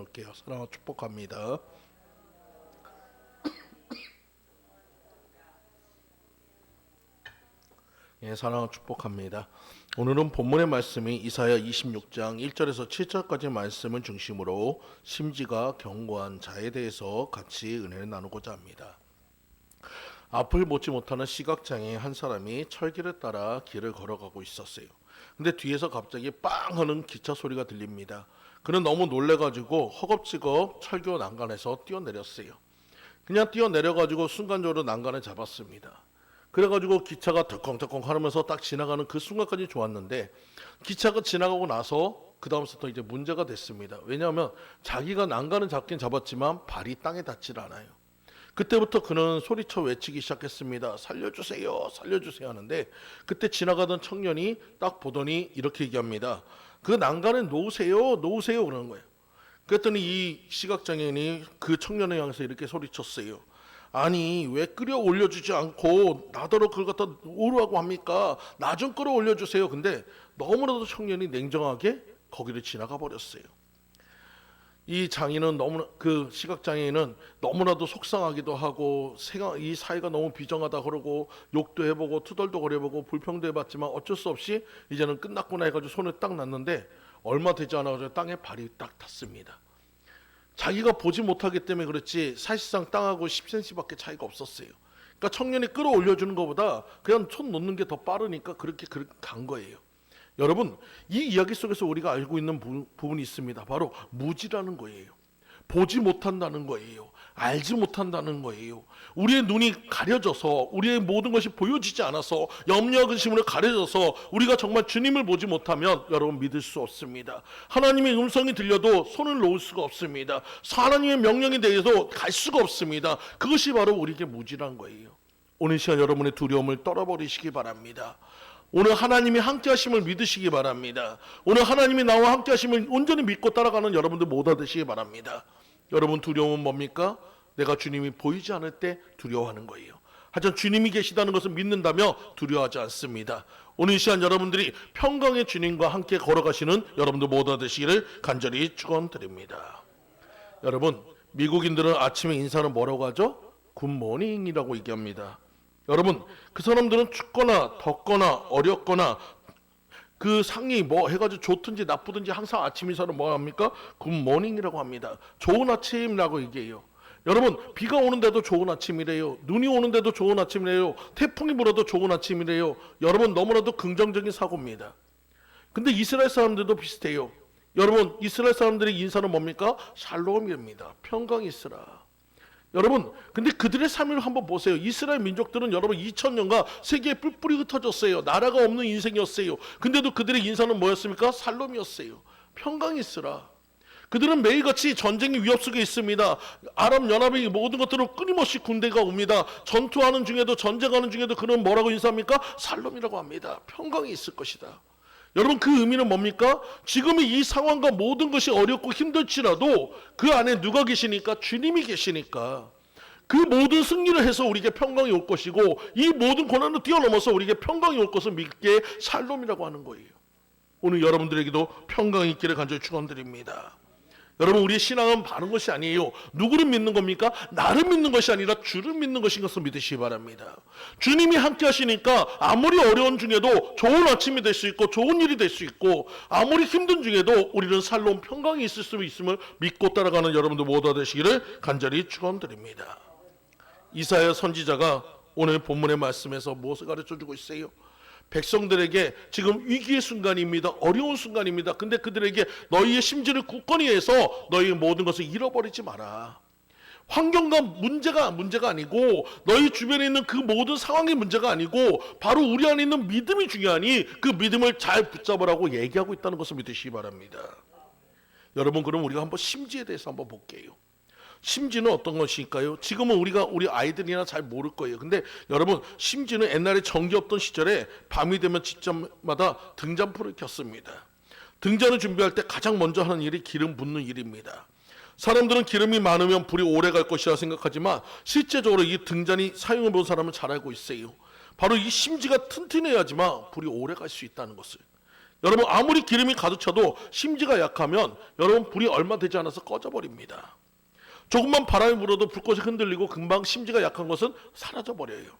나눌게요. 사랑과 축복합니다. 예, 사랑과 축복합니다. 오늘은 본문의 말씀이 이사야 26장 1절에서 7절까지 말씀을 중심으로 심지가 견고한 자에 대해서 같이 은혜를 나누고자 합니다. 앞을 보지 못하는 시각장애인 한 사람이 철길을 따라 길을 걸어가고 있었어요. 근데 뒤에서 갑자기 빵 하는 기차 소리가 들립니다. 그는 너무 놀래가지고 허겁지겁 철교 난간에서 뛰어내렸어요. 그냥 뛰어내려가지고 순간적으로 난간을 잡았습니다. 그래가지고 기차가 덜컹덜컹 하면서 딱 지나가는 그 순간까지 좋았는데, 기차가 지나가고 나서 그 다음부터 이제 문제가 됐습니다. 왜냐하면 자기가 난간을 잡긴 잡았지만 발이 땅에 닿질 않아요. 그때부터 그는 소리쳐 외치기 시작했습니다. 살려주세요, 살려주세요 하는데, 그때 지나가던 청년이 딱 보더니 이렇게 얘기합니다. 그 난간에 놓으세요, 놓으세요 그러는 거예요. 그랬더니 이 시각장애인이 그 청년을 향해서 이렇게 소리쳤어요. 아니, 왜 끌어 올려주지 않고 나더러 그걸 갖다 오르라고 합니까? 나 좀 끌어 올려주세요. 근데 너무나도 청년이 냉정하게 거기를 지나가 버렸어요. 이 장인은 그 시각장애인은 너무나도 속상하기도 하고, 이 사회가 너무 비정하다 그러고 욕도 해보고 투덜도 거려보고 불평도 해봤지만 어쩔 수 없이 이제는 끝났구나 해가지고 손을 딱 놨는데, 얼마 되지 않아가지고 땅에 발이 딱 닿습니다. 자기가 보지 못하기 때문에 그렇지 사실상 땅하고 10cm밖에 차이가 없었어요. 그러니까 청년이 끌어올려주는 것보다 그냥 손 놓는 게 더 빠르니까 그렇게 간 거예요. 여러분, 이 이야기 속에서 우리가 알고 있는 부분이 있습니다. 바로 무지라는 거예요. 보지 못한다는 거예요. 알지 못한다는 거예요. 우리의 눈이 가려져서, 우리의 모든 것이 보여지지 않아서, 염려와 근심으로 가려져서 우리가 정말 주님을 보지 못하면 여러분 믿을 수 없습니다. 하나님의 음성이 들려도 손을 놓을 수가 없습니다. 하나님의 명령에 대해서 갈 수가 없습니다. 그것이 바로 우리에게 무지란 거예요. 오늘 시간 여러분의 두려움을 떨어버리시기 바랍니다. 오늘 하나님이 함께 하심을 믿으시기 바랍니다. 오늘 하나님이 나와 함께 하심을 온전히 믿고 따라가는 여러분들 모두 되시기 바랍니다. 여러분, 두려움은 뭡니까? 내가 주님이 보이지 않을 때 두려워하는 거예요. 하지만 주님이 계시다는 것을 믿는다며 두려워하지 않습니다. 오늘 이 시간 여러분들이 평강의 주님과 함께 걸어가시는 여러분들 모두 되시기를 간절히 축원드립니다. 여러분, 미국인들은 아침에 인사는 뭐라고 하죠? 굿모닝이라고 얘기합니다. 여러분, 그 사람들은 춥거나 덥거나 어렵거나 그 상이 뭐 해가지고 좋든지 나쁘든지 항상 아침 인사는 뭐 합니까? 굿모닝이라고 합니다. 좋은 아침이라고 얘기해요. 여러분, 비가 오는데도 좋은 아침이래요. 눈이 오는데도 좋은 아침이래요. 태풍이 불어도 좋은 아침이래요. 여러분, 너무나도 긍정적인 사고입니다. 근데 이스라엘 사람들도 비슷해요. 여러분, 이스라엘 사람들의 인사는 뭡니까? 샬롬입니다. 평강이 있으라. 여러분, 근데 그들의 삶을 한번 보세요. 이스라엘 민족들은 여러분 2000년간 세계에 뿔뿔이 흩어졌어요. 나라가 없는 인생이었어요. 근데도 그들의 인사는 뭐였습니까? 살롬이었어요. 평강이 있으라. 그들은 매일같이 전쟁의 위협 속에 있습니다. 아랍연합의 모든 것들은 끊임없이 군대가 옵니다. 전투하는 중에도, 전쟁하는 중에도 그는 뭐라고 인사합니까? 살롬이라고 합니다. 평강이 있을 것이다. 여러분, 그 의미는 뭡니까? 지금의 이 상황과 모든 것이 어렵고 힘들지라도 그 안에 누가 계시니까? 주님이 계시니까 그 모든 승리를 해서 우리에게 평강이 올 것이고, 이 모든 고난을 뛰어넘어서 우리에게 평강이 올 것을 믿게 샬롬이라고 하는 거예요. 오늘 여러분들에게도 평강이 있기를 간절히 축원드립니다. 여러분, 우리의 신앙은 바른 것이 아니에요. 누구를 믿는 겁니까? 나를 믿는 것이 아니라 주를 믿는 것인 것을 믿으시기 바랍니다. 주님이 함께 하시니까 아무리 어려운 중에도 좋은 아침이 될 수 있고 좋은 일이 될 수 있고, 아무리 힘든 중에도 우리는 살로운 평강이 있을 수 있음을 믿고 따라가는 여러분들 모두 되시기를 간절히 축원드립니다. 이사야 선지자가 오늘 본문의 말씀에서 무엇을 가르쳐주고 있어요? 백성들에게 지금 위기의 순간입니다. 어려운 순간입니다. 근데 그들에게 너희의 심지를 굳건히 해서 너희의 모든 것을 잃어버리지 마라. 환경과 문제가 아니고, 너희 주변에 있는 그 모든 상황이 문제가 아니고, 바로 우리 안에 있는 믿음이 중요하니 그 믿음을 잘 붙잡으라고 얘기하고 있다는 것을 믿으시기 바랍니다. 여러분, 그럼 우리가 한번 심지에 대해서 한번 볼게요. 심지는 어떤 것일까요? 지금은 우리 아이들이나 잘 모를 거예요. 근데 여러분, 심지는 옛날에 전기 없던 시절에 밤이 되면 집집마다 등잔불을 켰습니다. 등잔을 준비할 때 가장 먼저 하는 일이 기름 붓는 일입니다. 사람들은 기름이 많으면 불이 오래 갈 것이라 생각하지만 실제적으로 이 등잔이 사용해 본 사람은 잘 알고 있어요. 바로 이 심지가 튼튼해야지만 불이 오래 갈 수 있다는 것을. 여러분 아무리 기름이 가득 차도 심지가 약하면 여러분 불이 얼마 되지 않아서 꺼져버립니다. 조금만 바람이 불어도 불꽃이 흔들리고 금방 심지가 약한 것은 사라져버려요.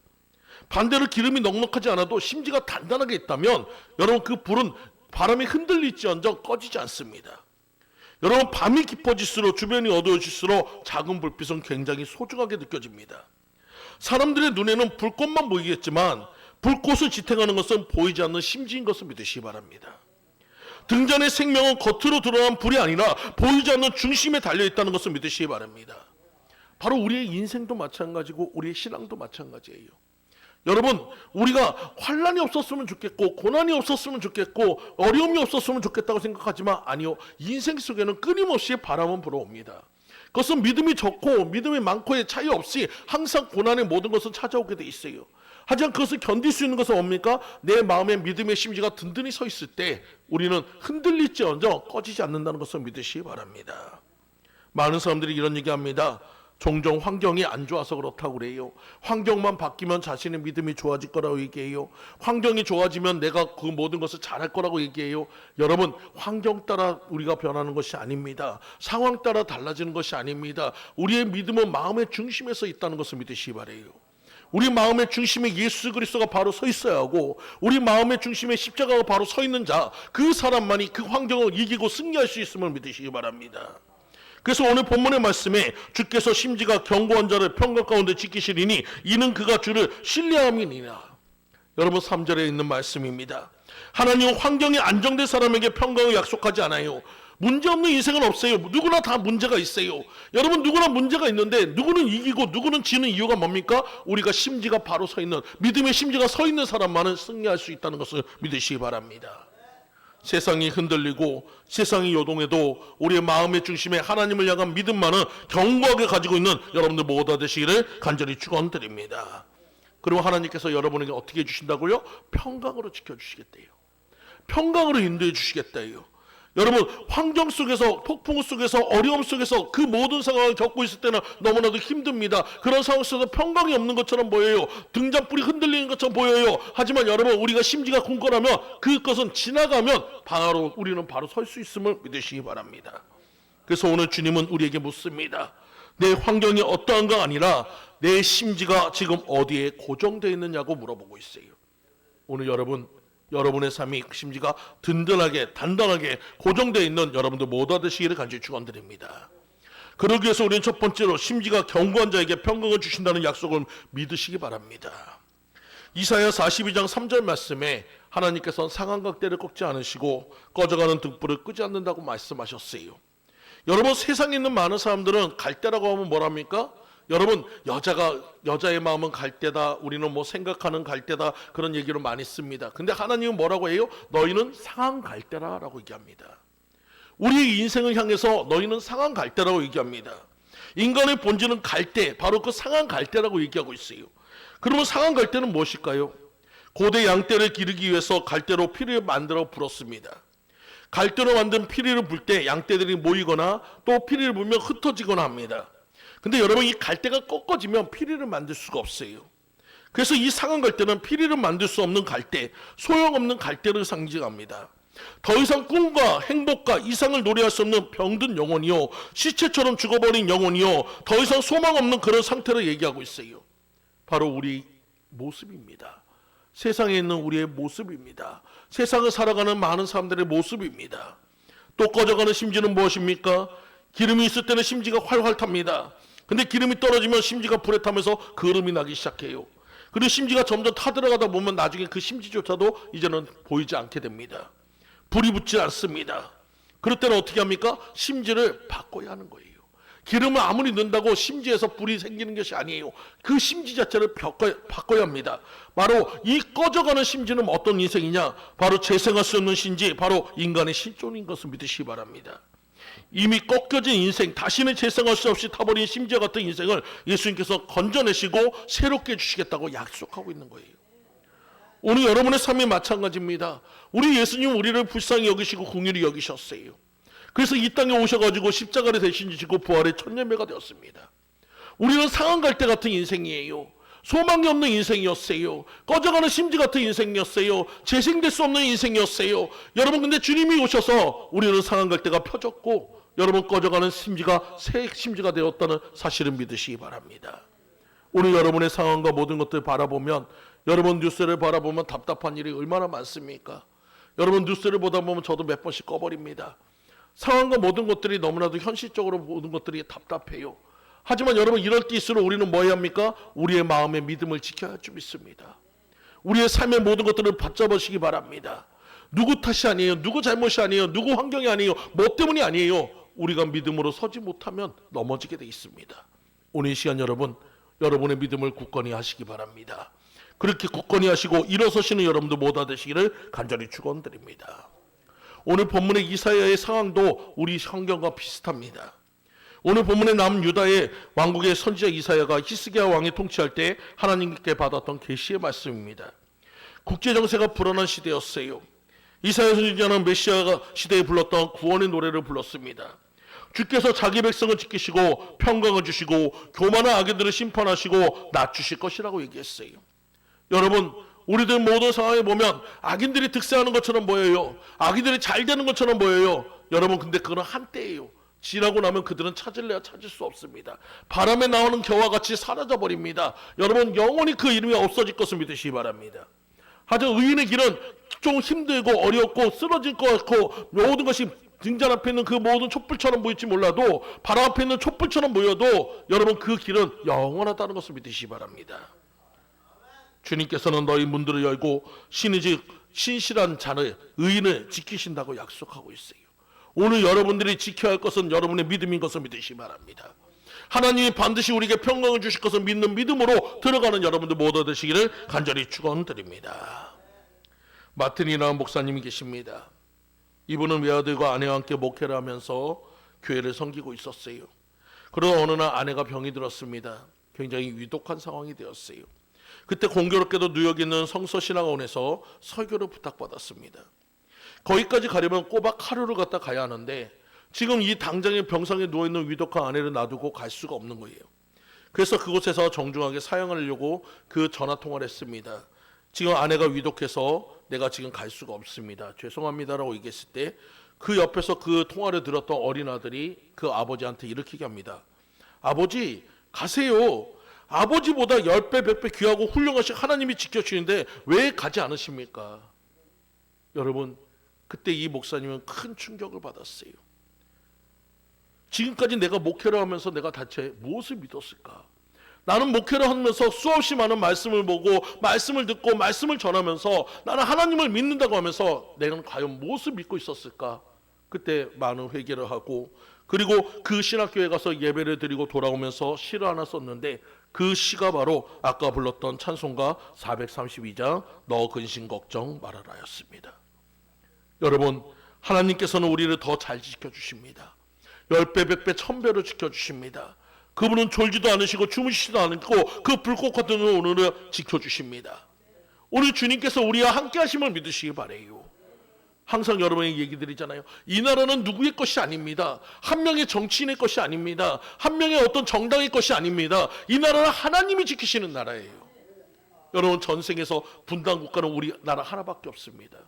반대로 기름이 넉넉하지 않아도 심지가 단단하게 있다면 여러분 그 불은 바람이 흔들릴지언정 꺼지지 않습니다. 여러분 밤이 깊어질수록 주변이 어두워질수록 작은 불빛은 굉장히 소중하게 느껴집니다. 사람들의 눈에는 불꽃만 보이겠지만 불꽃을 지탱하는 것은 보이지 않는 심지인 것을 믿으시기 바랍니다. 등잔의 생명은 겉으로 드러난 불이 아니라 보이지 않는 중심에 달려있다는 것을 믿으시기 바랍니다. 바로 우리의 인생도 마찬가지고 우리의 신앙도 마찬가지예요. 여러분 우리가 환난이 없었으면 좋겠고 고난이 없었으면 좋겠고 어려움이 없었으면 좋겠다고 생각하지만 아니요, 인생 속에는 끊임없이 바람은 불어옵니다. 그것은 믿음이 적고 믿음이 많고의 차이 없이 항상 고난의 모든 것은 찾아오게 돼 있어요. 하지만 그것을 견딜 수 있는 것은 뭡니까? 내 마음에 믿음의 심지가 든든히 서 있을 때 우리는 흔들릴지언정 꺼지지 않는다는 것을 믿으시기 바랍니다. 많은 사람들이 이런 얘기합니다. 종종 환경이 안 좋아서 그렇다고 그래요. 환경만 바뀌면 자신의 믿음이 좋아질 거라고 얘기해요. 환경이 좋아지면 내가 그 모든 것을 잘할 거라고 얘기해요. 여러분 환경 따라 우리가 변하는 것이 아닙니다. 상황 따라 달라지는 것이 아닙니다. 우리의 믿음은 마음의 중심에서 있다는 것을 믿으시기 바라요. 우리 마음의 중심에 예수 그리스도가 바로 서 있어야 하고 우리 마음의 중심에 십자가가 바로 서 있는 자, 그 사람만이 그 환경을 이기고 승리할 수 있음을 믿으시기 바랍니다. 그래서 오늘 본문의 말씀에 주께서 심지가 견고한 자를 평강 가운데 지키시리니 이는 그가 주를 신뢰함이니라. 여러분 3절에 있는 말씀입니다. 하나님은 환경이 안정된 사람에게 평강을 약속하지 않아요. 문제없는 인생은 없어요. 누구나 다 문제가 있어요. 여러분 누구나 문제가 있는데 누구는 이기고 누구는 지는 이유가 뭡니까? 우리가 심지가 바로 서 있는, 믿음의 심지가 서 있는 사람만은 승리할 수 있다는 것을 믿으시기 바랍니다. 세상이 흔들리고 세상이 요동해도 우리의 마음의 중심에 하나님을 향한 믿음만은 견고하게 가지고 있는 여러분들 모두가 되시기를 간절히 축원드립니다. 그리고 하나님께서 여러분에게 어떻게 해주신다고요? 평강으로 지켜주시겠대요. 평강으로 인도해 주시겠대요. 여러분 환경 속에서, 폭풍 속에서, 어려움 속에서 그 모든 상황을 겪고 있을 때는 너무나도 힘듭니다. 그런 상황 속에서 평강이 없는 것처럼 보여요. 등잔불이 흔들리는 것처럼 보여요. 하지만 여러분 우리가 심지가 굳건하면 그것은 지나가면 바로 우리는 바로 설 수 있음을 믿으시기 바랍니다. 그래서 오늘 주님은 우리에게 묻습니다. 내 환경이 어떠한가 아니라 내 심지가 지금 어디에 고정되어 있느냐고 물어보고 있어요. 오늘 여러분의 삶이 심지가 든든하게 단단하게 고정되어 있는 여러분들 모두 되시기를 간절히 축원드립니다. 그러기 위해서 우리는 첫 번째로 심지가 견고한 자에게 평강을 주신다는 약속을 믿으시기 바랍니다. 이사야 42장 3절 말씀에 하나님께서는 상한각대를 꺾지 않으시고 꺼져가는 등불을 끄지 않는다고 말씀하셨어요. 여러분 세상에 있는 많은 사람들은 갈대라고 하면 뭐랍니까? 여러분 여자의 마음은 갈대다, 우리는 뭐 생각하는 갈대다, 그런 얘기를 많이 씁니다. 근데 하나님은 뭐라고 해요? 너희는 상한 갈대라 라고 얘기합니다. 우리의 인생을 향해서 너희는 상한 갈대라고 얘기합니다. 인간의 본질은 갈대, 바로 그 상한 갈대라고 얘기하고 있어요. 그러면 상한 갈대는 무엇일까요? 고대 양떼를 기르기 위해서 갈대로 피리를 만들어 불었습니다. 갈대로 만든 피리를 불 때 양떼들이 모이거나 또 피리를 불면 흩어지거나 합니다. 근데 여러분 이 갈대가 꺾어지면 피리를 만들 수가 없어요. 그래서 이 상한 갈대는 피리를 만들 수 없는 갈대, 소용없는 갈대를 상징합니다. 더 이상 꿈과 행복과 이상을 노래할 수 없는 병든 영혼이요, 시체처럼 죽어버린 영혼이요, 더 이상 소망 없는 그런 상태를 얘기하고 있어요. 바로 우리 모습입니다. 세상에 있는 우리의 모습입니다. 세상을 살아가는 많은 사람들의 모습입니다. 또 꺼져가는 심지는 무엇입니까? 기름이 있을 때는 심지가 활활 탑니다. 근데 기름이 떨어지면 심지가 불에 타면서 그름이 나기 시작해요. 그리고 심지가 점점 타들어가다 보면 나중에 그 심지조차도 이제는 보이지 않게 됩니다. 불이 붙지 않습니다. 그럴 때는 어떻게 합니까? 심지를 바꿔야 하는 거예요. 기름을 아무리 넣는다고 심지에서 불이 생기는 것이 아니에요. 그 심지 자체를 바꿔야 합니다. 바로 이 꺼져가는 심지는 어떤 인생이냐? 바로 재생할 수 없는 심지, 바로 인간의 실존인 것을 믿으시기 바랍니다. 이미 꺾여진 인생, 다시는 재생할 수 없이 타버린 심지와 같은 인생을 예수님께서 건져내시고 새롭게 해주시겠다고 약속하고 있는 거예요. 오늘 여러분의 삶이 마찬가지입니다. 우리 예수님 우리를 불쌍히 여기시고 긍휼히 여기셨어요. 그래서 이 땅에 오셔가지고 십자가를 대신 지시고 부활의 첫 열매가 되었습니다. 우리는 상한 갈대 같은 인생이에요. 소망이 없는 인생이었어요. 꺼져가는 심지 같은 인생이었어요. 재생될 수 없는 인생이었어요. 여러분, 근데 주님이 오셔서 우리는 상한 갈대가 펴졌고 여러분 꺼져가는 심지가 새 심지가 되었다는 사실을 믿으시기 바랍니다. 오늘 여러분의 상황과 모든 것들을 바라보면, 여러분 뉴스를 바라보면 답답한 일이 얼마나 많습니까? 여러분 뉴스를 보다 보면 저도 몇 번씩 꺼버립니다. 상황과 모든 것들이 너무나도 현실적으로 모든 것들이 답답해요. 하지만 여러분 이럴 때일수록 우리는 뭐 해야 합니까? 우리의 마음의 믿음을 지켜야 할 줄 믿습니다. 우리의 삶의 모든 것들을 붙잡으시기 바랍니다. 누구 탓이 아니에요. 누구 잘못이 아니에요. 누구 환경이 아니에요. 뭐 때문이 아니에요. 우리가 믿음으로 서지 못하면 넘어지게 돼 있습니다. 오늘 이 시간 여러분의 믿음을 굳건히 하시기 바랍니다. 그렇게 굳건히 하시고 일어서시는 여러분도 모두 되시기를 간절히 축원드립니다. 오늘 본문의 이사야의 상황도 우리 환경과 비슷합니다. 오늘 본문의 남유다의 왕국의 선지자 이사야가 히스기야 왕이 통치할 때 하나님께 받았던 계시의 말씀입니다. 국제정세가 불안한 시대였어요. 이사야 선지자는 메시아 시대에 불렀던 구원의 노래를 불렀습니다. 주께서 자기 백성을 지키시고 평강을 주시고 교만한 악인들을 심판하시고 낮추실 것이라고 얘기했어요. 여러분, 우리들 모든 상황에 보면 악인들이 득세하는 것처럼 보여요. 악인들이 잘 되는 것처럼 보여요. 여러분, 근데 그건 한때예요. 지나고 나면 그들은 찾을래야 찾을 수 없습니다. 바람에 나오는 겨와 같이 사라져버립니다. 여러분, 영원히 그 이름이 없어질 것을 믿으시기 바랍니다. 하지만 의인의 길은 좀 힘들고 어렵고 쓰러질 것 같고 모든 것이 등잔 앞에 있는 그 모든 촛불처럼 보일지 몰라도, 바람 앞에 있는 촛불처럼 보여도 여러분 그 길은 영원하다는 것을 믿으시기 바랍니다. 주님께서는 너희 문들을 열고 신이직 신실한 자를, 의인을 지키신다고 약속하고 있어요. 오늘 여러분들이 지켜야 할 것은 여러분의 믿음인 것을 믿으시기 바랍니다. 하나님이 반드시 우리에게 평강을 주실 것을 믿는 믿음으로 들어가는 여러분들 모두 되시기를 간절히 축원드립니다. 마틴이라는 목사님이 계십니다. 이분은 외아들과 아내와 함께 목회를 하면서 교회를 섬기고 있었어요. 그러다 어느 날 아내가 병이 들었습니다. 굉장히 위독한 상황이 되었어요. 그때 공교롭게도 뉴욕에 있는 성서신학원에서 설교를 부탁받았습니다. 거기까지 가려면 꼬박 하루를 갖다 가야 하는데 지금 이 당장의 병상에 누워있는 위독한 아내를 놔두고 갈 수가 없는 거예요. 그래서 그곳에서 정중하게 사양하려고 그 전화통화를 했습니다. 지금 아내가 위독해서 내가 지금 갈 수가 없습니다. 죄송합니다라고 얘기했을 때 그 옆에서 그 통화를 들었던 어린 아들이 그 아버지한테 이렇게 얘기합니다. 아버지, 가세요. 아버지보다 10배, 100배 귀하고 훌륭하신 하나님이 지켜주시는데 왜 가지 않으십니까? 여러분, 그때 이 목사님은 큰 충격을 받았어요. 지금까지 내가 목회를 하면서 내가 대체 무엇을 믿었을까? 나는 목회를 하면서 수없이 많은 말씀을 보고 말씀을 듣고 말씀을 전하면서 나는 하나님을 믿는다고 하면서 내가 과연 무엇을 믿고 있었을까? 그때 많은 회개를 하고, 그리고 그 신학교에 가서 예배를 드리고 돌아오면서 시를 하나 썼는데 그 시가 바로 아까 불렀던 찬송가 432장 너 근심 걱정 말아라였습니다. 여러분, 하나님께서는 우리를 더 잘 지켜주십니다. 10배, 100배, 1000배로 지켜주십니다. 그분은 졸지도 않으시고 주무시지도 않고 그 불꽃 같은 오늘을 지켜주십니다. 오늘 주님께서 우리와 함께 하심을 믿으시기 바라요. 항상 여러분에게 얘기 드리잖아요. 이 나라는 누구의 것이 아닙니다. 한 명의 정치인의 것이 아닙니다. 한 명의 어떤 정당의 것이 아닙니다. 이 나라는 하나님이 지키시는 나라예요. 여러분, 전생에서 분단 국가는 우리나라 하나밖에 없습니다.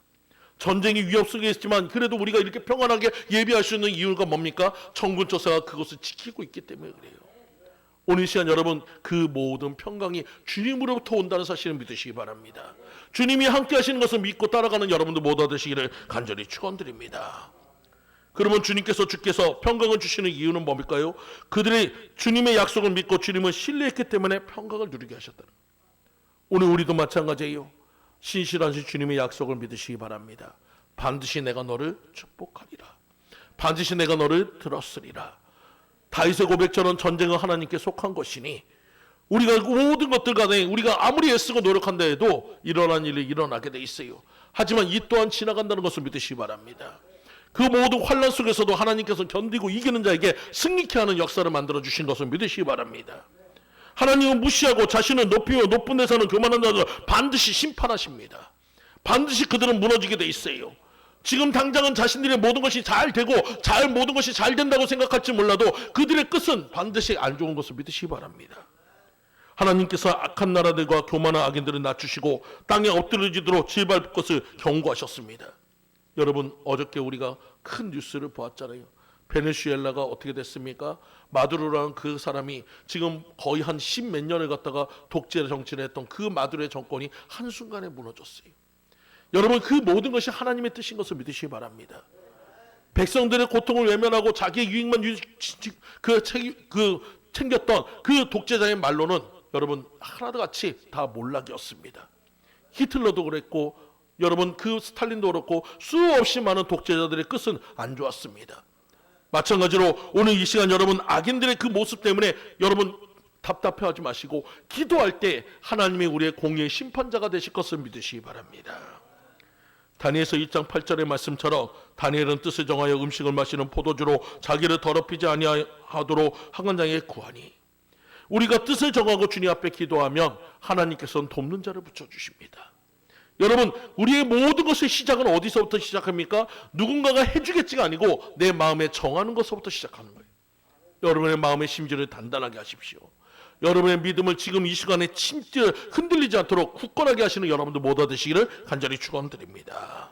전쟁이 위협 속에 있지만 그래도 우리가 이렇게 평안하게 예배할 수 있는 이유가 뭡니까? 정군조사가 그것을 지키고 있기 때문에 그래요. 오늘 시간 여러분, 그 모든 평강이 주님으로부터 온다는 사실을 믿으시기 바랍니다. 주님이 함께 하시는 것을 믿고 따라가는 여러분들 모두 되시기를 간절히 축원드립니다. 그러면 주께서 평강을 주시는 이유는 뭡니까요? 그들이 주님의 약속을 믿고 주님을 신뢰했기 때문에 평강을 누리게 하셨다는 거예요. 오늘 우리도 마찬가지예요. 신실하신 주님의 약속을 믿으시기 바랍니다. 반드시 내가 너를 축복하리라. 반드시 내가 너를 들었으리라. 다윗의 고백처럼 전쟁은 하나님께 속한 것이니 우리가 모든 것들 간에 우리가 아무리 애쓰고 노력한다 해도 일어난 일이 일어나게 돼 있어요. 하지만 이 또한 지나간다는 것을 믿으시기 바랍니다. 그 모든 환난 속에서도 하나님께서 견디고 이기는 자에게 승리케 하는 역사를 만들어주신 것을 믿으시기 바랍니다. 하나님은 무시하고 자신을 높이고 높은 데 사는 교만한 자들 반드시 심판하십니다. 반드시 그들은 무너지게 돼 있어요. 지금 당장은 자신들의 모든 것이 잘 되고 모든 것이 잘 된다고 생각할지 몰라도 그들의 끝은 반드시 안 좋은 것을 믿으시기 바랍니다. 하나님께서 악한 나라들과 교만한 악인들을 낮추시고 땅에 엎드려지도록 지혜밟을 것을 경고하셨습니다. 여러분, 어저께 우리가 큰 뉴스를 보았잖아요. 베네수엘라가 어떻게 됐습니까? 마두로라는 그 사람이 지금 거의 한 10몇 년을 갖다가 독재 정치를 했던 그 마두로의 정권이 한순간에 무너졌어요. 여러분, 그 모든 것이 하나님의 뜻인 것을 믿으시기 바랍니다. 백성들의 고통을 외면하고 자기의 유익만 챙겼던 그 독재자의 말로는 여러분 하나도 같이 다 몰락이었습니다. 히틀러도 그랬고 여러분 그 스탈린도 그렇고 수없이 많은 독재자들의 끝은 안 좋았습니다. 마찬가지로 오늘 이 시간 여러분 악인들의 그 모습 때문에 여러분 답답해하지 마시고 기도할 때 하나님이 우리의 공의의 심판자가 되실 것을 믿으시기 바랍니다. 다니엘서 1장 8절의 말씀처럼 다니엘은 뜻을 정하여 음식을 마시는 포도주로 자기를 더럽히지 아니하도록 하관장에 구하니, 우리가 뜻을 정하고 주님 앞에 기도하면 하나님께서는 돕는 자를 붙여주십니다. 여러분, 우리의 모든 것의 시작은 어디서부터 시작합니까? 누군가가 해주겠지가 아니고 내 마음에 정하는 것부터 시작하는 거예요. 여러분의 마음의 심지를 단단하게 하십시오. 여러분의 믿음을 지금 이 시간에 흔들리지 않도록 굳건하게 하시는 여러분들 모두 되시기를 간절히 축원드립니다.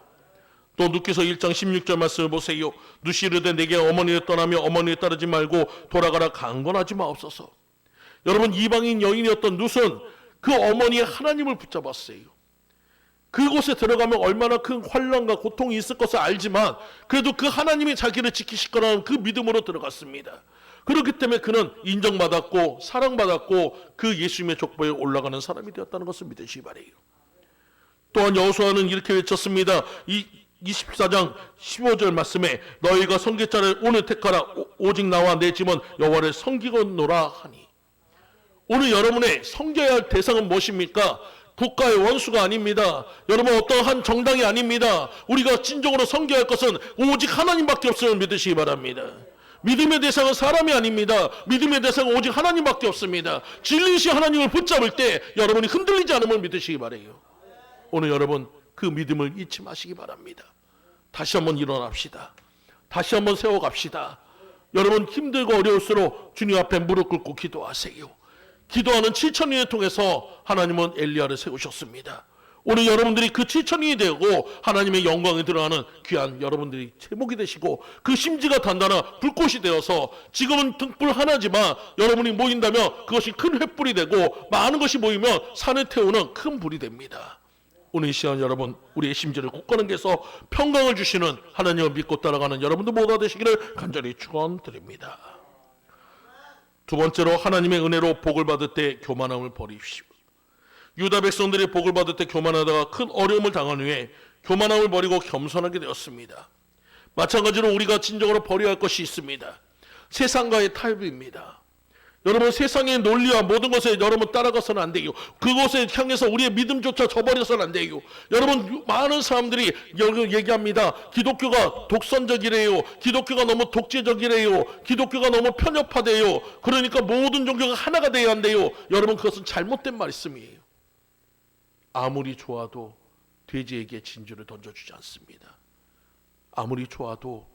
또 누께서 1장 16절 말씀을 보세요. 누시 이르되 내게 어머니를 떠나며 어머니를 따르지 말고 돌아가라 강건하지 마옵소서. 여러분, 이방인 여인이었던 룻은 그 어머니의 하나님을 붙잡았어요. 그곳에 들어가면 얼마나 큰 환난과 고통이 있을 것을 알지만 그래도 그 하나님이 자기를 지키실 거라는 그 믿음으로 들어갔습니다. 그렇기 때문에 그는 인정받았고 사랑받았고 그 예수님의 족보에 올라가는 사람이 되었다는 것을 믿으시기 바라요. 또한 여호수아는 이렇게 외쳤습니다. 24장 15절 말씀에 너희가 선지자를 오늘 택하라. 오직 나와 내 집은 여호와를 섬기겠노라 하니. 오늘 여러분의 섬겨야 할 대상은 무엇입니까? 국가의 원수가 아닙니다. 여러분, 어떠한 정당이 아닙니다. 우리가 진정으로 섬겨야 할 것은 오직 하나님밖에 없음을 믿으시기 바랍니다. 믿음의 대상은 사람이 아닙니다. 믿음의 대상은 오직 하나님밖에 없습니다. 진리이신 하나님을 붙잡을 때 여러분이 흔들리지 않음을 믿으시기 바라요. 오늘 여러분 그 믿음을 잊지 마시기 바랍니다. 다시 한번 일어납시다. 다시 한번 세워갑시다. 여러분 힘들고 어려울수록 주님 앞에 무릎 꿇고 기도하세요. 기도하는 7,000인을 통해서 하나님은 엘리야를 세우셨습니다. 오늘 여러분들이 그 7,000인이 되고 하나님의 영광에 들어가는 귀한 여러분들이 제목이 되시고 그 심지가 단단한 불꽃이 되어서 지금은 등불 하나지만 여러분이 모인다면 그것이 큰 횃불이 되고 많은 것이 모이면 산을 태우는 큰 불이 됩니다. 오늘 이 시간 여러분 우리의 심지를 굳건하게 해서 평강을 주시는 하나님을 믿고 따라가는 여러분들 모두 되시기를 간절히 축원드립니다. 두 번째로 하나님의 은혜로 복을 받을 때 교만함을 버리십시오. 유다 백성들이 복을 받을 때 교만하다가 큰 어려움을 당한 후에 교만함을 버리고 겸손하게 되었습니다. 마찬가지로 우리가 진정으로 버려야 할 것이 있습니다. 세상과의 타협입니다. 여러분, 세상의 논리와 모든 것에 여러분 따라가서는 안 돼요. 그것에 향해서 우리의 믿음조차 저버려서는 안 돼요. 여러분, 많은 사람들이 얘기합니다. 기독교가 독선적이래요. 기독교가 너무 독재적이래요. 기독교가 너무 편협하대요. 그러니까 모든 종교가 하나가 돼야 한대요. 여러분, 그것은 잘못된 말씀이에요. 아무리 좋아도 돼지에게 진주를 던져주지 않습니다. 아무리 좋아도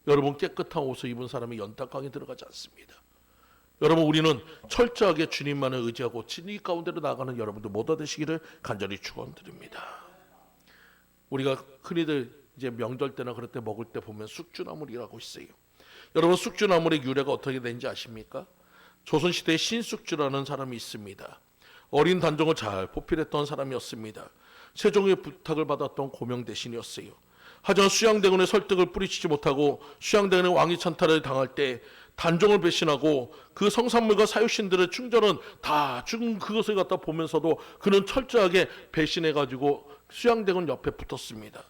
여러분 깨끗한 옷을 입은 사람이 연탄강에 들어가지 않습니다. 여러분, 우리는 철저하게 주님만을 의지하고 진리 가운데로 나가는 여러분들 모두 되시기를 간절히 축원드립니다. 우리가 흔히들 이제 명절 때나 그럴 때 먹을 때 보면 숙주나물이라고 있어요. 여러분, 숙주나물의 유래가 어떻게 되는지 아십니까? 조선시대에 신숙주라는 사람이 있습니다. 어린 단종을 잘 보필했던 사람이었습니다. 세종의 부탁을 받았던 고명 대신이었어요. 하지만 수양대군의 설득을 뿌리치지 못하고 수양대군의 왕위 찬탈을 당할 때 단종을 배신하고 그 성산물과 사유신들의 충전은 다 죽은 그것을 갖다 보면서도 그는 철저하게 배신해가지고 수양대군 옆에 붙었습니다.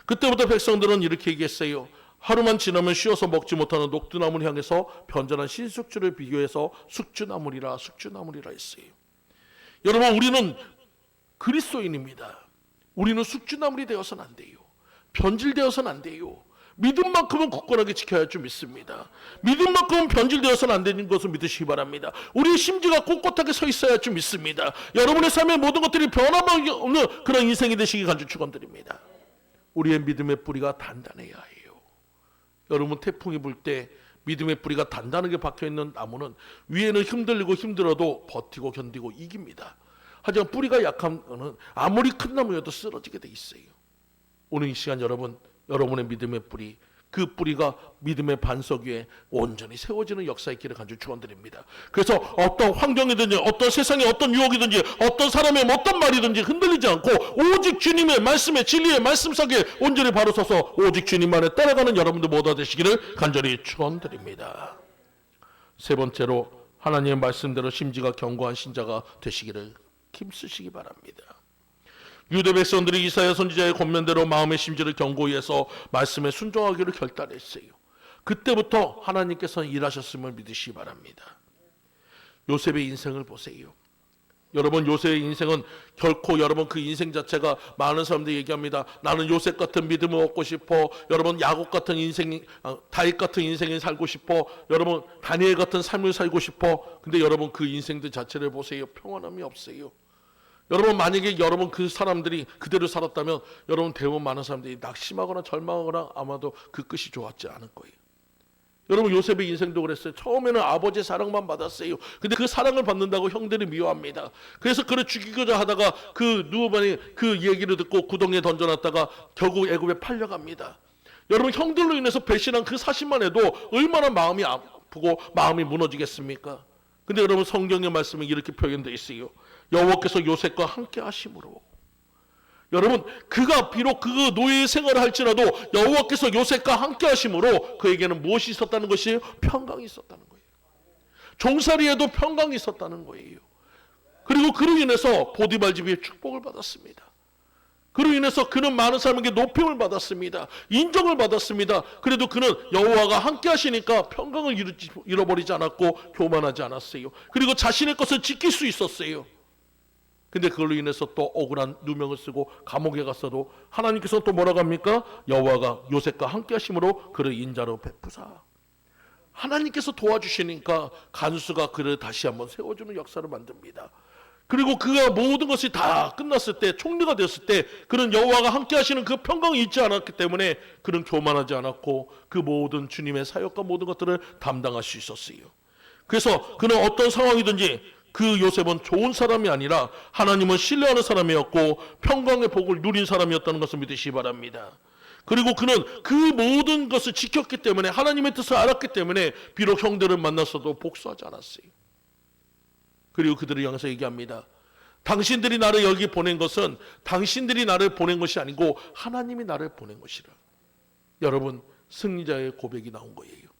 그때부터 백성들은 이렇게 얘기했어요. 하루만 지나면 쉬어서 먹지 못하는 녹두나무를 향해서 변절한 신숙주를 비교해서 숙주나물이라 숙주나물이라 했어요. 여러분, 우리는 그리스도인입니다. 우리는 숙주나물이 되어서는 안 돼요. 변질되어서는 안 돼요. 믿음만큼은 굳건하게 지켜야 할 줄 믿습니다. 믿음만큼은 변질되어서는 안 되는 것을 믿으시기 바랍니다. 우리의 심지가 꼿꼿하게 서 있어야 할 줄 믿습니다. 여러분의 삶의 모든 것들이 변함없는 그런 인생이 되시기 간절히 축원드립니다. 우리의 믿음의 뿌리가 단단해야 해요. 여러분, 태풍이 불 때 믿음의 뿌리가 단단하게 박혀있는 나무는 위에는 흔들리고 힘들어도 버티고 견디고 이깁니다. 하지만 뿌리가 약한 거는 아무리 큰 나무여도 쓰러지게 돼 있어요. 오늘 이 시간 여러분의 믿음의 뿌리, 그 뿌리가 믿음의 반석 위에 온전히 세워지는 역사 있기를 간절히 축원드립니다. 그래서 어떤 환경이든지 어떤 세상의 어떤 유혹이든지 어떤 사람의 어떤 말이든지 흔들리지 않고 오직 주님의 말씀에 진리의 말씀사기에 온전히 바로 서서 오직 주님만에 따라가는 여러분들 모두 되시기를 간절히 축원드립니다. 세 번째로 하나님의 말씀대로 심지가 견고한 신자가 되시기를 힘쓰시기 바랍니다. 유대 백성들이 이사야 선지자의 권면대로 마음의 심지를 견고히 해서 말씀에 순종하기를 결단했어요. 그때부터 하나님께서 일하셨음을 믿으시기 바랍니다. 요셉의 인생을 보세요. 여러분, 요셉의 인생은 결코 여러분 그 인생 자체가 많은 사람들이 얘기합니다. 나는 요셉 같은 믿음을 얻고 싶어. 여러분, 야곱 같은 인생, 다윗 같은 인생을 살고 싶어. 여러분, 다니엘 같은 삶을 살고 싶어. 근데 여러분 그 인생들 자체를 보세요. 평안함이 없어요. 여러분, 만약에 여러분 그 사람들이 그대로 살았다면 여러분 대부분 많은 사람들이 낙심하거나 절망하거나 아마도 그 끝이 좋았지 않을 거예요. 여러분, 요셉의 인생도 그랬어요. 처음에는 아버지의 사랑만 받았어요. 근데 그 사랑을 받는다고 형들이 미워합니다. 그래서 그를 죽이고자 하다가 그 누우반이 그 얘기를 듣고 구덩이에 던져놨다가 결국 애굽에 팔려갑니다. 여러분, 형들로 인해서 배신한 그 사실만 해도 얼마나 마음이 아프고 마음이 무너지겠습니까? 근데 여러분, 성경의 말씀은 이렇게 표현되어 있어요. 여호와께서 요셉과 함께 하심으로. 여러분, 그가 비록 그 노예의 생활을 할지라도 여호와께서 요셉과 함께 하심으로 그에게는 무엇이 있었다는 것이에요? 평강이 있었다는 거예요. 종살이에도 평강이 있었다는 거예요. 그리고 그로 인해서 보디발 집에 축복을 받았습니다. 그로 인해서 그는 많은 사람에게 높임을 받았습니다. 인정을 받았습니다. 그래도 그는 여호와가 함께 하시니까 평강을 잃어버리지 않았고 교만하지 않았어요. 그리고 자신의 것을 지킬 수 있었어요. 근데 그걸로 인해서 또 억울한 누명을 쓰고 감옥에 갔어도 하나님께서 또 뭐라고 합니까? 여호와가 요셉과 함께 하심으로 그를 인자로 베푸사. 하나님께서 도와주시니까 간수가 그를 다시 한번 세워주는 역사를 만듭니다. 그리고 그가 모든 것이 다 끝났을 때, 총리가 되었을 때 그는 여호와가 함께 하시는 그 평강이 있지 않았기 때문에 그는 교만하지 않았고 그 모든 주님의 사역과 모든 것들을 담당할 수 있었어요. 그래서 그는 어떤 상황이든지 그 요셉은 좋은 사람이 아니라 하나님을 신뢰하는 사람이었고 평강의 복을 누린 사람이었다는 것을 믿으시기 바랍니다. 그리고 그는 그 모든 것을 지켰기 때문에 하나님의 뜻을 알았기 때문에 비록 형들을 만났어도 복수하지 않았어요. 그리고 그들을 향해서 얘기합니다. 당신들이 나를 여기 보낸 것은 당신들이 나를 보낸 것이 아니고 하나님이 나를 보낸 것이라. 여러분, 승리자의 고백이 나온 거예요.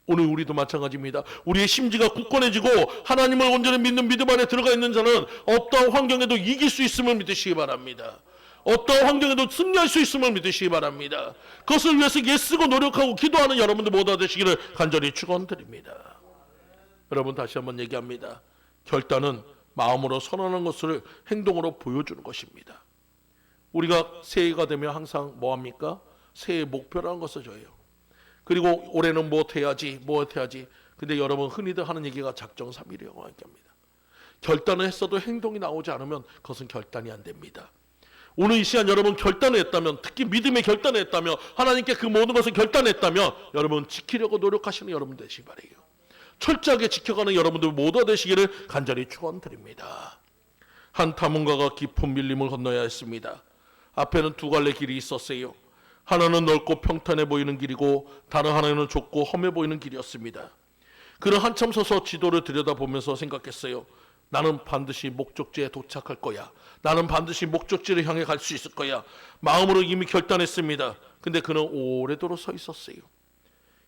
오늘 우리도 마찬가지입니다. 우리의 심지가 굳건해지고 하나님을 온전히 믿는 믿음 안에 들어가 있는 자는 어떠한 환경에도 이길 수 있음을 믿으시기 바랍니다. 어떠한 환경에도 승리할 수 있음을 믿으시기 바랍니다. 그것을 위해서 애쓰고 노력하고 기도하는 여러분들 모두 되시기를 간절히 축원드립니다. 여러분, 다시 한번 얘기합니다. 결단은 마음으로 선언한 것을 행동으로 보여주는 것입니다. 우리가 새해가 되면 항상 뭐합니까? 새해 목표라는 것을 줘요. 그리고 올해는 무엇 해야지. 근데 여러분, 흔히들 하는 얘기가 작정삼일이라고 얘기합니다. 결단을 했어도 행동이 나오지 않으면 그것은 결단이 안 됩니다. 오늘 이 시간 여러분 결단을 했다면, 특히 믿음의 결단을 했다면, 하나님께 그 모든 것을 결단했다면 여러분 지키려고 노력하시는 여러분 되시기 바라요. 철저하게 지켜가는 여러분들 모두 되시기를 간절히 축원드립니다. 한 탐험가가 깊은 밀림을 건너야 했습니다. 앞에는 두 갈래 길이 있었어요. 하나는 넓고 평탄해 보이는 길이고 다른 하나는 좁고 험해 보이는 길이었습니다. 그는 한참 서서 지도를 들여다보면서 생각했어요. 나는 반드시 목적지에 도착할 거야. 나는 반드시 목적지를 향해 갈 수 있을 거야. 마음으로 이미 결단했습니다. 근데 그는 오래도록 서 있었어요.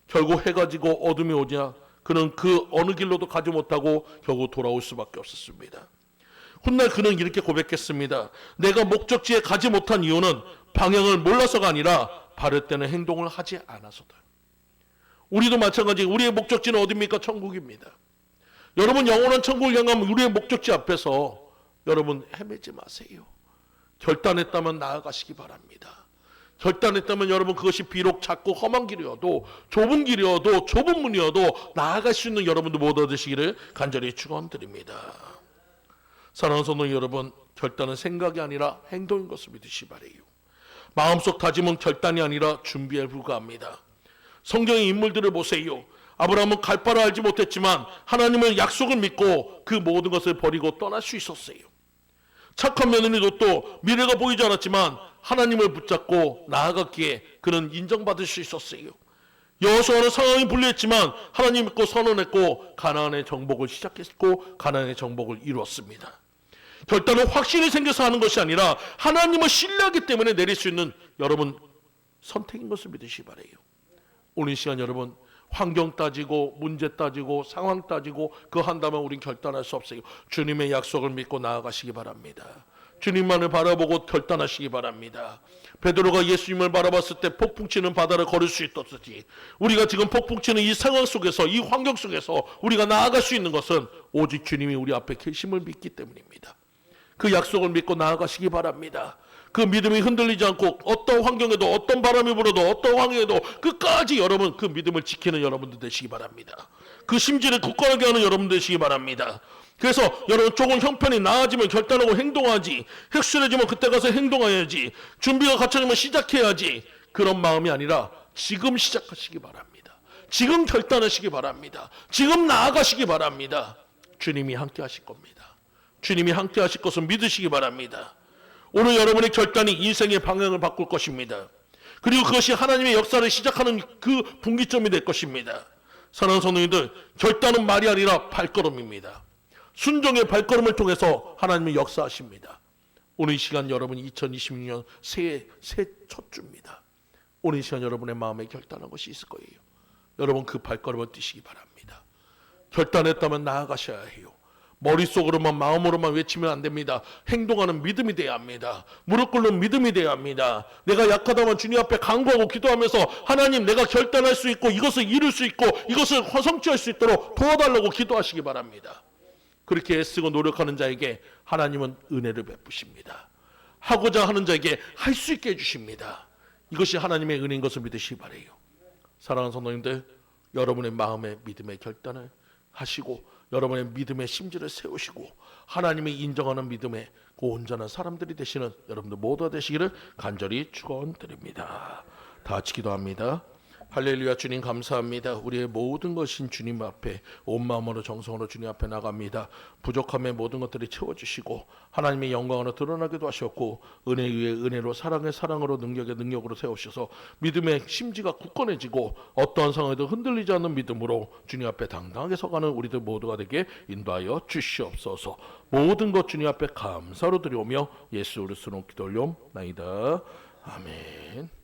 결국 해가 지고 어둠이 오자 그는 그 어느 길로도 가지 못하고 결국 돌아올 수밖에 없었습니다. 훗날 그는 이렇게 고백했습니다. 내가 목적지에 가지 못한 이유는 방향을 몰라서가 아니라 바를 때는 행동을 하지 않아서다. 우리도 마찬가지. 우리의 목적지는 어디입니까? 천국입니다. 여러분, 영원한 천국을 향하면 우리의 목적지 앞에서 여러분 헤매지 마세요. 결단했다면 나아가시기 바랍니다. 결단했다면 여러분 그것이 비록 작고 험한 길이어도 좁은 길이어도 좁은 문이어도 나아갈 수 있는 여러분들 모두 되시기를 간절히 축원드립니다. 사랑하는 성도 여러분, 결단은 생각이 아니라 행동인 것을 믿으시기 바라요. 마음속 다짐은 결단이 아니라 준비에 불과합니다. 성경의 인물들을 보세요. 아브라함은 갈 바를 알지 못했지만 하나님의 약속을 믿고 그 모든 것을 버리고 떠날 수 있었어요. 착한 며느리 롯도 미래가 보이지 않았지만 하나님을 붙잡고 나아갔기에 그는 인정받을 수 있었어요. 여호수아는 상황이 불리했지만 하나님 믿고 선언했고 가나안의 정복을 시작했고 가나안의 정복을 이루었습니다. 결단은 확신이 생겨서 하는 것이 아니라 하나님을 신뢰하기 때문에 내릴 수 있는 여러분 선택인 것을 믿으시기 바라요. 오늘 시간 여러분 환경 따지고 문제 따지고 상황 따지고 그거 한다면 우린 결단할 수 없어요. 주님의 약속을 믿고 나아가시기 바랍니다. 주님만을 바라보고 결단하시기 바랍니다. 베드로가 예수님을 바라봤을 때 폭풍치는 바다를 걸을 수 있었지. 우리가 지금 폭풍치는 이 상황 속에서 이 환경 속에서 우리가 나아갈 수 있는 것은 오직 주님이 우리 앞에 계심을 믿기 때문입니다. 그 약속을 믿고 나아가시기 바랍니다. 그 믿음이 흔들리지 않고 어떤 환경에도 어떤 바람이 불어도 어떤 환경에도 끝까지 여러분 그 믿음을 지키는 여러분들 되시기 바랍니다. 그 심지를 굳건하게 하는 여러분 되시기 바랍니다. 그래서 여러분 조금 형편이 나아지면 결단하고 행동하지, 획순해지면 그때 가서 행동해야지, 준비가 갖춰지면 시작해야지, 그런 마음이 아니라 지금 시작하시기 바랍니다. 지금 결단하시기 바랍니다. 지금 나아가시기 바랍니다. 주님이 함께 하실 겁니다. 주님이 함께 하실 것을 믿으시기 바랍니다. 오늘 여러분의 결단이 인생의 방향을 바꿀 것입니다. 그리고 그것이 하나님의 역사를 시작하는 그 분기점이 될 것입니다. 사랑하는 성도님들, 결단은 말이 아니라 발걸음입니다. 순종의 발걸음을 통해서 하나님이 역사하십니다. 오늘 이 시간 여러분 2026년 새해 첫 주입니다. 오늘 이 시간 여러분의 마음에 결단한 것이 있을 거예요. 여러분 그 발걸음을 뛰시기 바랍니다. 결단했다면 나아가셔야 해요. 머릿속으로만 마음으로만 외치면 안 됩니다. 행동하는 믿음이 돼야 합니다. 무릎 꿇는 믿음이 돼야 합니다. 내가 약하다면 주님 앞에 간구하고 기도하면서 하나님 내가 결단할 수 있고 이것을 이룰 수 있고 이것을 성취할 수 있도록 도와달라고 기도하시기 바랍니다. 그렇게 애쓰고 노력하는 자에게 하나님은 은혜를 베푸십니다. 하고자 하는 자에게 할 수 있게 해주십니다. 이것이 하나님의 은혜인 것을 믿으시기 바라요. 사랑하는 성도님들, 여러분의 마음의 믿음의 결단을 하시고 여러분의 믿음의 심지를 세우시고 하나님이 인정하는 믿음의 그 온전한 사람들이 되시는 여러분들 모두가 되시기를 간절히 축원드립니다. 다 같이 기도합니다. 할렐루야. 주님 감사합니다. 우리의 모든 것인 주님 앞에 온 마음으로 정성으로 주님 앞에 나갑니다. 부족함의 모든 것들이 채워주시고 하나님의 영광으로 드러나기도 하셨고 은혜 위에 은혜로 사랑의 사랑으로 능력의 능력으로 세우셔서 믿음의 심지가 굳건해지고 어떠한 상황에도 흔들리지 않는 믿음으로 주님 앞에 당당하게 서가는 우리들 모두가 되게 인도하여 주시옵소서. 모든 것 주님 앞에 감사로 드려오며 예수 그리스도로 기도 올려옵나이다. 아멘.